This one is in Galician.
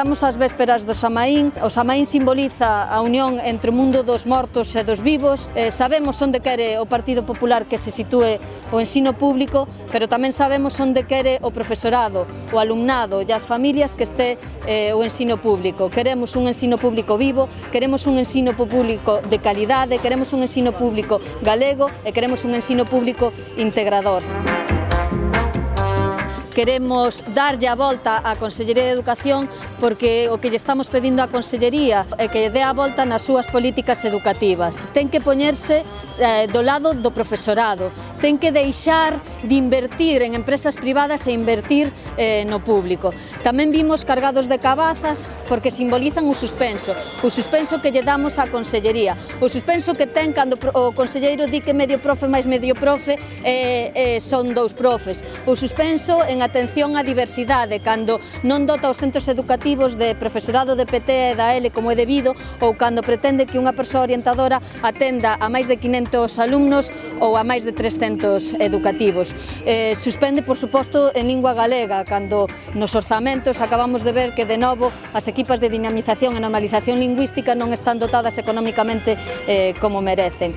Estamos ás vésperas do Samaín. O Samaín simboliza a unión entre o mundo dos mortos e dos vivos. Sabemos onde quere o Partido Popular que se sitúe o ensino público, pero tamén sabemos onde quere o profesorado, o alumnado e as familias que este o ensino público. Queremos un ensino público vivo, queremos un ensino público de calidade, queremos un ensino público galego e queremos un ensino público integrador. Queremos darlle a volta á Consellería de Educación porque o que lle estamos pedindo á Consellería é que dé a volta nas súas políticas educativas. Ten que poñerse do lado do profesorado, ten que deixar de invertir en empresas privadas e invertir no público. Tamén vimos cargados de cabazas porque simbolizan o suspenso que lle damos á Consellería, o suspenso que ten cando o conselleiro di que medio profe máis medio profe son 2 profes, o suspenso en atención á diversidade, cando non dota os centros educativos de profesorado de PT e da L como é debido, ou cando pretende que unha persoa orientadora atenda a máis de 500 alumnos ou a máis de 300 educativos. Suspende, por suposto, en lingua galega, cando nos orzamentos acabamos de ver que, de novo, as equipas de dinamización e normalización lingüística non están dotadas económicamente como merecen.